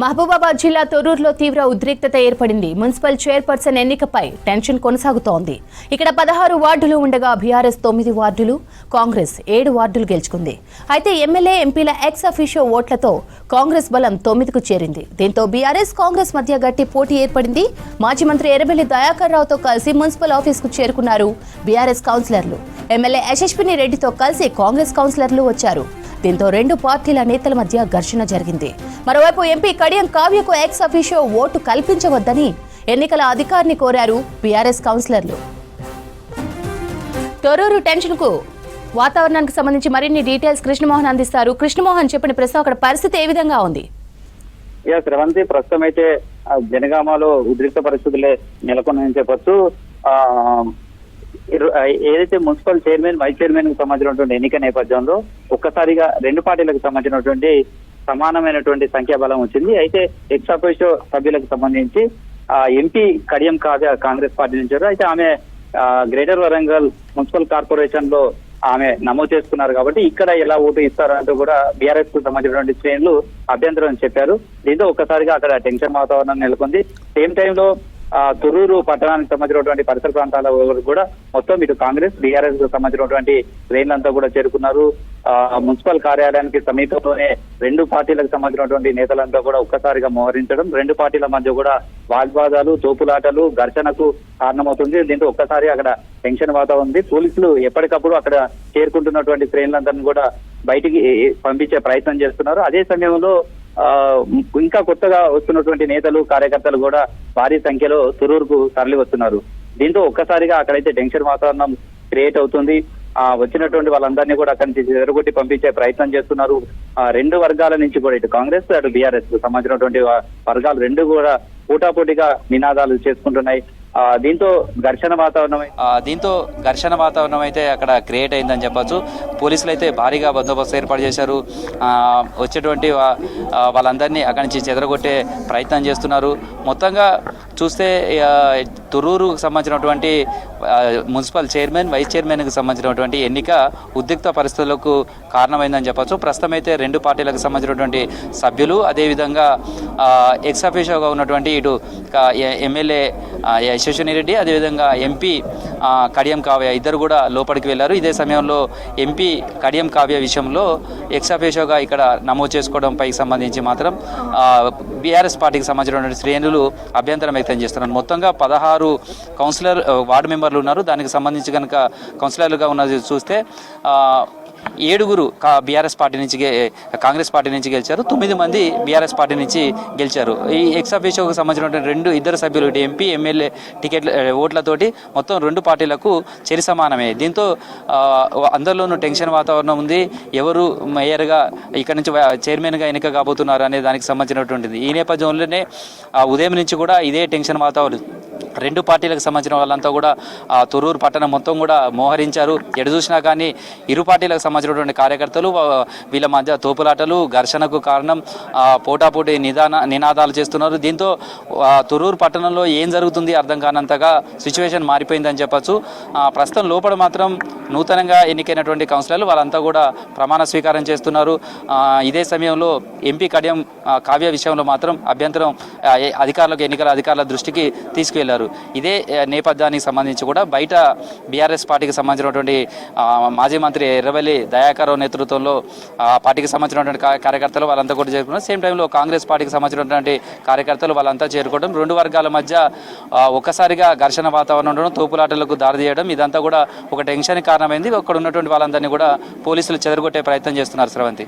మహబూబాబాద్ జిల్లా తొర్రూరులో తీవ్ర ఉద్రిక్తత ఏర్పడింది. మున్సిపల్ చైర్పర్సన్ ఎన్నికపై టెన్షన్ కొనసాగుతోంది. ఇక్కడ 16 వార్డులు ఉండగా బీఆర్ఎస్ 9 వార్డులు, కాంగ్రెస్ 7 వార్డులు గెలుచుకుంది. అయితే ఎమ్మెల్యే, ఎంపీల ఎక్స్ అఫీషియో ఓట్లతో కాంగ్రెస్ బలం 9కు చేరింది. దీంతో బీఆర్ఎస్, కాంగ్రెస్ మధ్య గట్టి పోటీ ఏర్పడింది. మాజీ మంత్రి ఎర్రబెల్లి దయాకర్ రావుతో కలిసి మున్సిపల్ ఆఫీసుకు చేరుకున్నారు బీఆర్ఎస్ కౌన్సిలర్లు. ఎమ్మెల్యే యశస్విని రెడ్డితో కలిసి కాంగ్రెస్ కౌన్సిలర్లు వచ్చారు. దీంతో రెండు పార్టీల నేతల మధ్య ఘర్షణ జరిగింది. మరోవైపు ఎంపీ కడియం కావ్యకు ఎక్స్ అఫీషియో ఓటు కల్పించవద్దని ఎన్నికల అధికారిని కోరారు బీఆర్ఎస్ కౌన్సిలర్లు. తొర్రూరు టెన్షన్ కు వాతావరణానికి సంబంధించి మరిన్ని డీటెయిల్స్ కృష్ణమోహన్ అందిస్తారు. కృష్ణమోహన్, చెప్పిన ప్రస్తుతం అక్కడ పరిస్థితి ఏ విధంగా ఉంది? శ్రవంతి, ప్రస్తుతం అయితే జనగామలో ఉద్రిక్త పరిస్థితులే నెలకొన్నాయని చెప్పొచ్చు. ఏదైతే మున్సిపల్ చైర్మన్, వైస్ చైర్మన్ కు సంబంధించినటువంటి ఎన్నిక నేపథ్యంలో ఒక్కసారిగా రెండు పార్టీలకు సంబంధించినటువంటి సమానమైనటువంటి సంఖ్యాబలం వచ్చింది. అయితే ఎక్స్ అఫీషియో సభ్యులకు సంబంధించి ఎంపీ కడియం కావ్య కాంగ్రెస్ పార్టీ నుంచి, అయితే ఆమె గ్రేటర్ వరంగల్ మున్సిపల్ కార్పొరేషన్ లో ఆమె నమోదు చేసుకున్నారు. కాబట్టి ఇక్కడ ఎలా ఓటు ఇస్తారంటూ కూడా బీఆర్ఎస్ కు సంబంధించినటువంటి శ్రేణులు అభ్యంతరం చెప్పారు. దీంతో ఒక్కసారిగా అక్కడ టెన్షన్ వాతావరణం నెలకొంది. సేమ్ టైంలో తొర్రూరు పట్టణానికి సంబంధించినటువంటి పరిసర ప్రాంతాల కూడా మొత్తం ఇటు కాంగ్రెస్, బీఆర్ఎస్ కు సంబంధించినటువంటి శ్రేణులంతా కూడా చేరుకున్నారు. మున్సిపల్ కార్యాలయానికి సమీపంలోనే రెండు పార్టీలకు సంబంధించినటువంటి నేతలంతా కూడా ఒక్కసారిగా మోహరించడం, రెండు పార్టీల మధ్య కూడా వాగ్వాదాలు, తోపులాటలు, ఘర్షణకు కారణమవుతుంది. దీంతో ఒక్కసారి అక్కడ టెన్షన్ వాతావరణం ఉంది. పోలీసులు ఎప్పటికప్పుడు అక్కడ చేరుకుంటున్నటువంటి శ్రేణులందరినీ కూడా బయటికి పంపించే ప్రయత్నం చేస్తున్నారు. అదే సమయంలో ఇంకా కొత్తగా వస్తున్నటువంటి నేతలు, కార్యకర్తలు కూడా భారీ సంఖ్యలో తొర్రూరుకు తరలి వస్తున్నారు. దీంతో ఒక్కసారిగా అక్కడైతే టెన్షన్ వాతావరణం క్రియేట్ అవుతుంది. వచ్చినటువంటి వాళ్ళందరినీ కూడా అక్కడి నుంచి ఎదురుగొట్టి పంపించే ప్రయత్నం చేస్తున్నారు. రెండు వర్గాల నుంచి కూడా ఇటు కాంగ్రెస్, అటు బీఆర్ఎస్ కు సంబంధించినటువంటి వర్గాలు రెండు కూడా పోటాపోటీగా నినాదాలు చేసుకుంటున్నాయి. దీంతో ఘర్షణ వాతావరణం అయితే అక్కడ క్రియేట్ అయిందని చెప్పొచ్చు. పోలీసులు అయితే భారీగా బందోబస్తు ఏర్పాటు చేశారు. వచ్చేటువంటి వాళ్ళందరినీ అక్కడి నుంచి చెదరగొట్టే ప్రయత్నం చేస్తున్నారు. మొత్తంగా చూస్తే తొర్రూరుకు సంబంధించినటువంటి మున్సిపల్ చైర్మన్, వైస్ చైర్మన్కి సంబంధించినటువంటి ఎన్నిక ఉద్రిక్త పరిస్థితులకు కారణమైందని చెప్పొచ్చు. ప్రస్తుతం అయితే రెండు పార్టీలకు సంబంధించినటువంటి సభ్యులు, అదేవిధంగా ఎక్స్ అఫీషియోగా ఉన్నటువంటి ఇటు ఎమ్మెల్యే యశస్విని రెడ్డి, అదేవిధంగా ఎంపీ కడియం కావ్య ఇద్దరు కూడా లోపలికి వెళ్లారు. ఇదే సమయంలో ఎంపీ కడియం కావ్య విషయంలో ఎక్స్ అఫీషియోగా ఇక్కడ నమోదు చేసుకోవడంపై సంబంధించి మాత్రం బీఆర్ఎస్ పార్టీకి సంబంధించినటువంటి శ్రేణులు అభ్యంతరం వ్యక్తం చేస్తున్నారు. మొత్తంగా 16 కౌన్సిలర్ వార్డు మెంబర్లు ఉన్నారు. దానికి సంబంధించి కనుక కౌన్సిలర్లుగా ఉన్నది చూస్తే 7 బీఆర్ఎస్ పార్టీ నుంచి, కాంగ్రెస్ పార్టీ నుంచి గెలిచారు. 9 మంది బీఆర్ఎస్ పార్టీ నుంచి గెలిచారు. ఈ ఎక్స్ అఫీషియోకు సంబంధించినటువంటి ఇద్దరు సభ్యులు ఎంపీ, ఎమ్మెల్యే టికెట్ల ఓట్లతోటి మొత్తం రెండు పార్టీలకు చెరి సమానమే. దీంతో అందరిలోనూ టెన్షన్ వాతావరణం ఉంది. ఎవరు మేయర్గా ఇక్కడ నుంచి చైర్మన్గా ఎన్నిక కాబోతున్నారు అనే దానికి సంబంధించినటువంటిది. ఈ నేపథ్యంలోనే ఉదయం నుంచి కూడా ఇదే టెన్షన్ వాతావరణం. రెండు పార్టీలకు సంబంధించిన వాళ్ళంతా కూడా తొర్రూరు పట్టణం మొత్తం కూడా మోహరించారు. ఎటు చూసినా కానీ ఇరు పార్టీలకు సంబంధించినటువంటి కార్యకర్తలు వీళ్ళ మధ్య తోపులాటలు, ఘర్షణకు కారణం పోటాపోటీ నినాదాలు చేస్తున్నారు. దీంతో తొర్రూరు పట్టణంలో ఏం జరుగుతుంది అర్థం కానంతగా సిచ్యువేషన్ మారిపోయిందని చెప్పచ్చు. ప్రస్తుతం లోపల మాత్రం నూతనంగా ఎన్నికైనటువంటి కౌన్సిలర్లు వాళ్ళంతా కూడా ప్రమాణ స్వీకారం చేస్తున్నారు. ఇదే సమయంలో ఎంపీ కడియం కావ్య విషయంలో మాత్రం అభ్యంతరం ఎన్నికల అధికారుల దృష్టికి తీసుకువెళ్లారు. ఇదే నేపథ్యానికి సంబంధించి కూడా బయట బీఆర్ఎస్ పార్టీకి సంబంధించినటువంటి మాజీ మంత్రి ఎర్రబెల్లి దయాకర్ నేతృత్వంలో పార్టీకి సంబంధించినటువంటి కార్యకర్తలు వాళ్ళంతా కూడా చేరుకున్నారు. సేమ్ టైంలో కాంగ్రెస్ పార్టీకి సంబంధించినటువంటి కార్యకర్తలు వాళ్ళంతా చేరుకోవడం, రెండు వర్గాల మధ్య ఒక్కసారిగా ఘర్షణ వాతావరణం ఉండడం, తోపులాటలకు దారి తీయడం, ఇదంతా కూడా ఒక టెన్షన్ కారణమైంది. అక్కడ ఉన్నటువంటి వాళ్ళందరినీ కూడా పోలీసులు చెదరగొట్టే ప్రయత్నం చేస్తున్నారు. శ్రవంతి.